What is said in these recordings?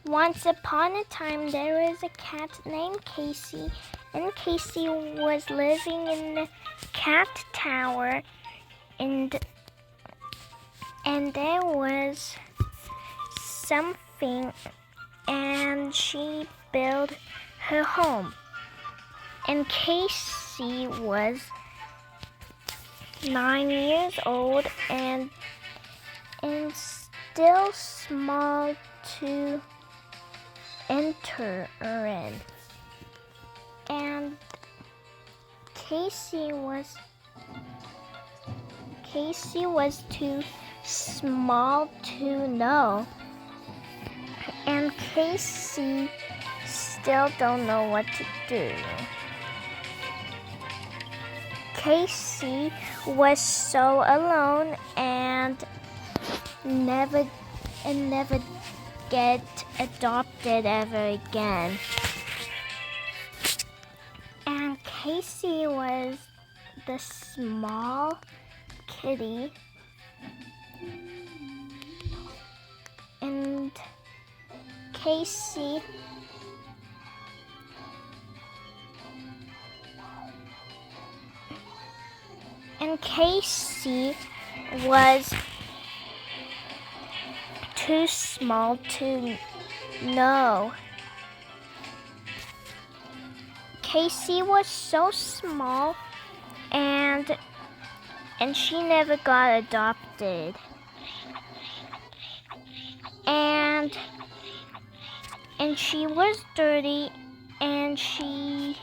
Once upon a time, there was a cat named Casey, and Casey was living in the cat tower, and there was something, and she built her home. And Casey was 9 years old and still small to enter in. And Casey was too small to know. And Casey still don't know what to do. Casey was so alone and never get adopted ever again. And Casey was the small kitty, and Casey was too small to know. Casey was so small and she never got adopted. And she was dirty, and she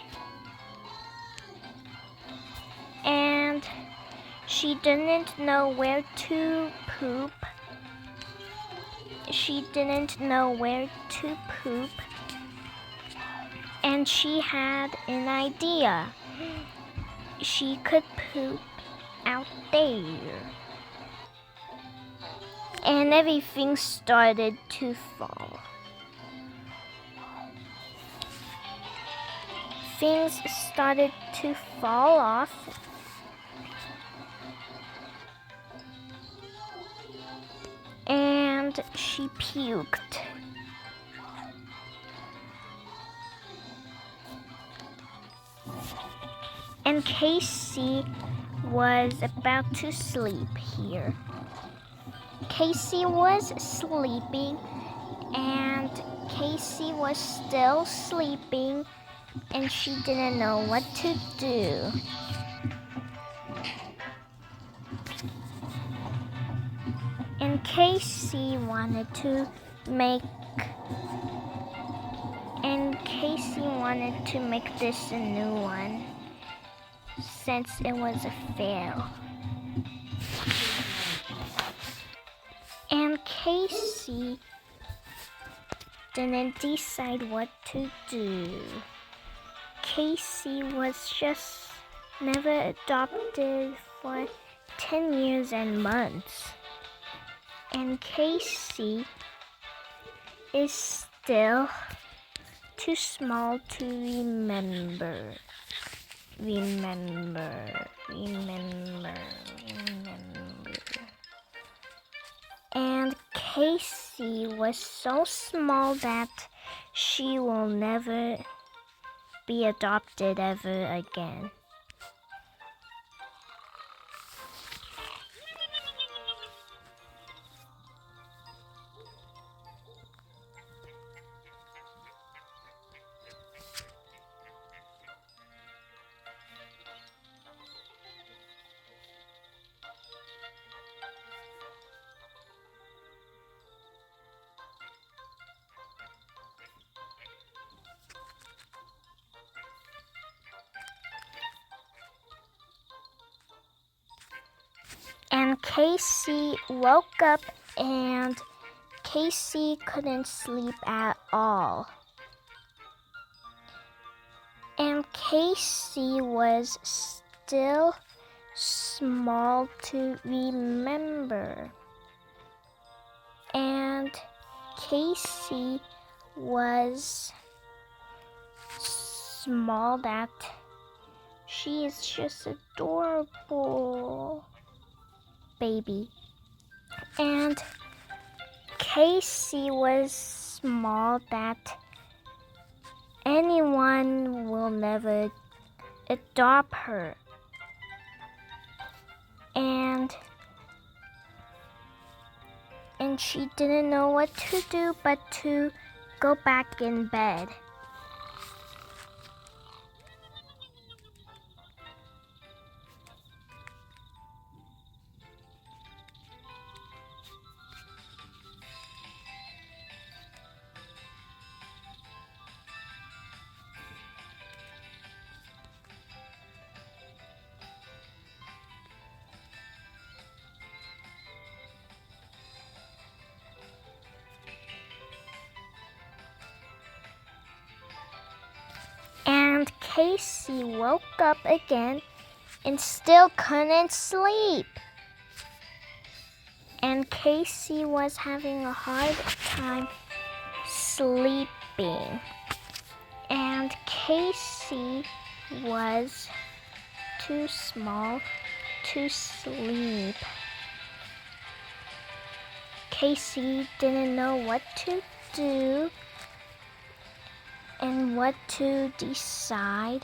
didn't know where to poop. And she had an idea. She could poop out there. And everything started to fall. Things started to fall off. And she puked. And Casey was about to sleep here. Casey was sleeping, and Casey was still sleeping, and she didn't know what to do. And Casey wanted to make this a new one, since it was a fail. And Casey didn't decide what to do. Casey was just never adopted for 10 years and months. And Casey is still too small to remember. And Casey was so small that she will never be adopted ever again. And Casey woke up, and Casey couldn't sleep at all. And Casey was still small to remember. And Casey was small that she is just adorable baby. And Casey was small that anyone will never adopt her. And she didn't know what to do but to go back in bed. And Casey woke up again and still couldn't sleep. And Casey was having a hard time sleeping. And Casey was too small to sleep. Casey didn't know what to do and what to decide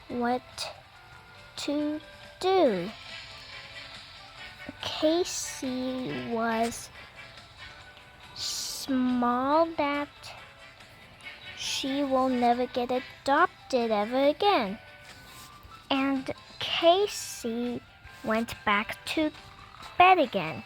what to do. Casey was small that she will never get adopted ever again. And Casey went back to bed again.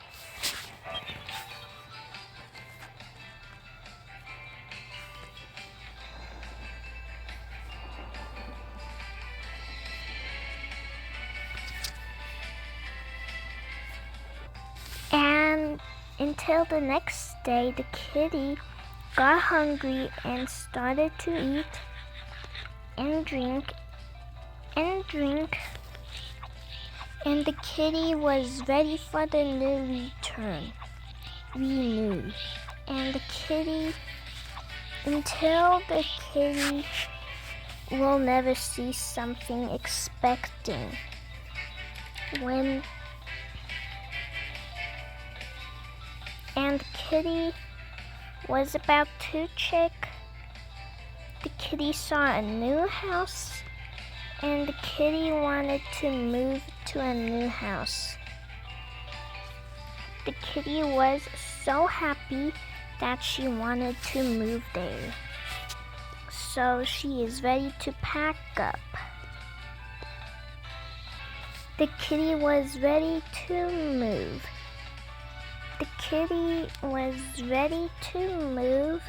And until the next day, the kitty got hungry and started to eat and drink and drink. And the kitty was ready for the new renew. And the kitty, until the kitty will never see something expecting. And the kitty was about to check. The kitty saw a new house, and the kitty wanted to move to a new house. The kitty was so happy that she wanted to move there. So she is ready to pack up. The kitty was ready to move. The kitty was ready to move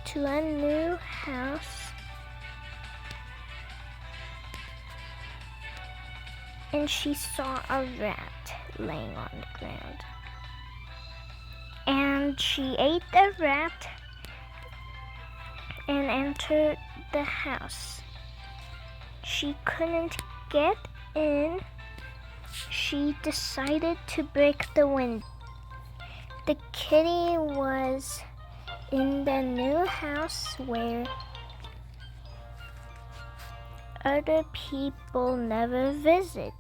to a new house. And she saw a rat laying on the ground. And she ate the rat and entered the house. She couldn't get in. She decided to break the window. The kitty was in the new house where other people never visit.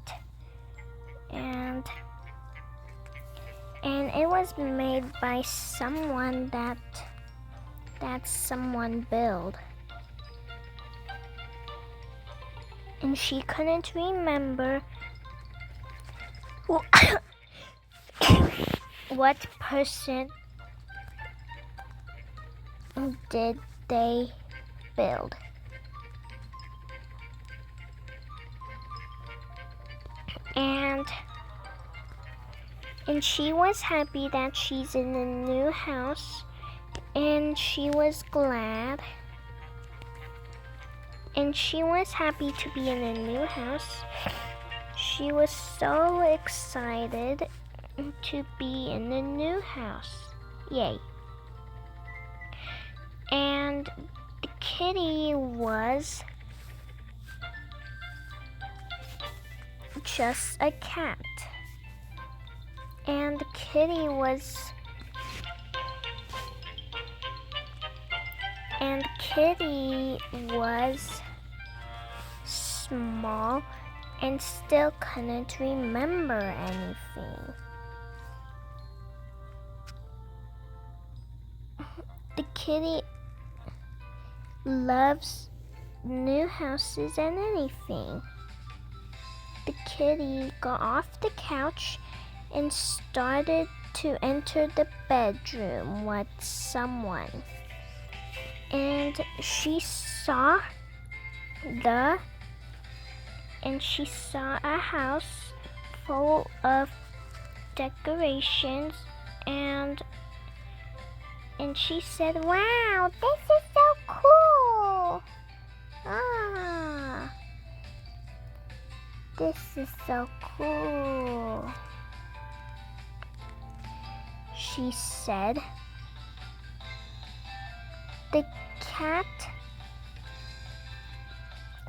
And it was made by someone that someone built. And she couldn't remember what person did they build. And she was happy that she's in a new house, and she was glad. And she was happy to be in a new house. She was so excited to be in the new house. Yay. And the kitty was just a cat. And the kitty was small and still couldn't remember anything. The the kitty loves new houses and anything. The kitty got off the couch and started to enter the bedroom with someone. And she saw a house full of decorations, and she said, "Wow, this is so cool! Ah, this is so cool," she said. The cat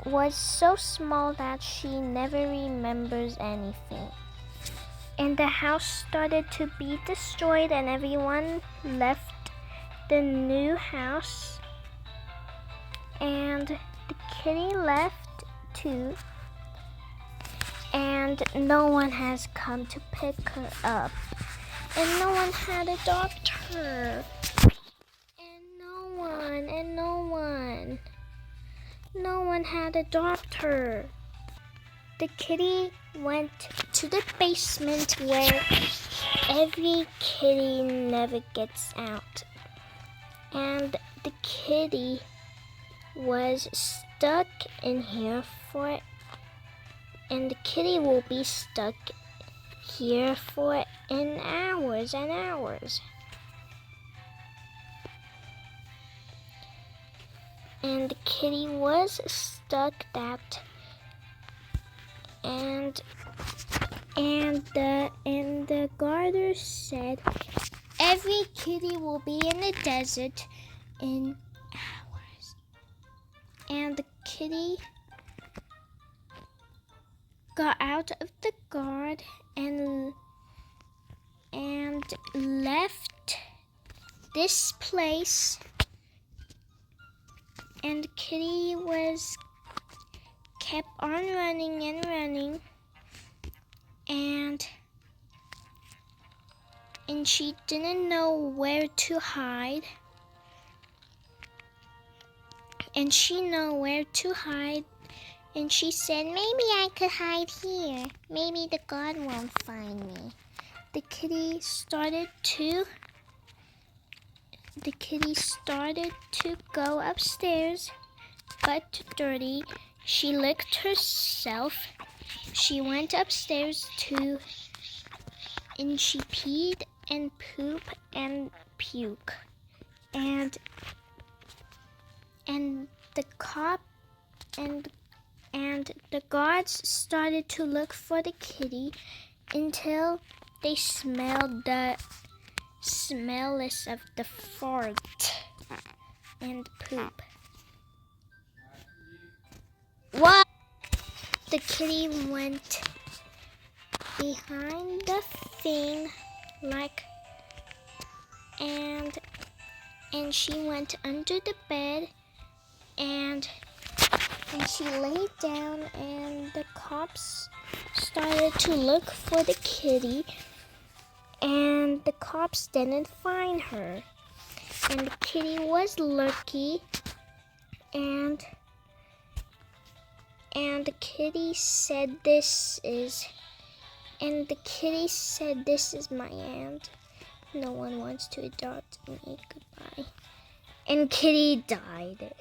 was so small that she never remembers anything. And the house started to be destroyed, and everyone left the new house. And the kitty left too. And no one has come to pick her up. And no one had a doctor. No one had a doctor. The kitty went to the basement where every kitty never gets out. And the kitty was stuck in here and the kitty will be stuck here for hours and hours. And the kitty was stuck and the gardener said every kitty will be in the desert in hours. And the kitty got out of the guard and left this place. And the kitty kept on running and running, and she didn't know where to hide. And she knew where to hide, and she said, "Maybe I could hide here. Maybe the guard won't find me." The kitty started to go upstairs, but dirty. She licked herself. She went upstairs too, and she peed and pooped and puke. And the cop and the guards started to look for the kitty until they smelled the smellless of the fart and poop. What? The kitty went behind the thing and she went under the bed and she laid down, and the cops started to look for the kitty, and the cops didn't find her. And the kitty was lucky, and the kitty said this is my aunt. No one wants to adopt me. Goodbye. And kitty died.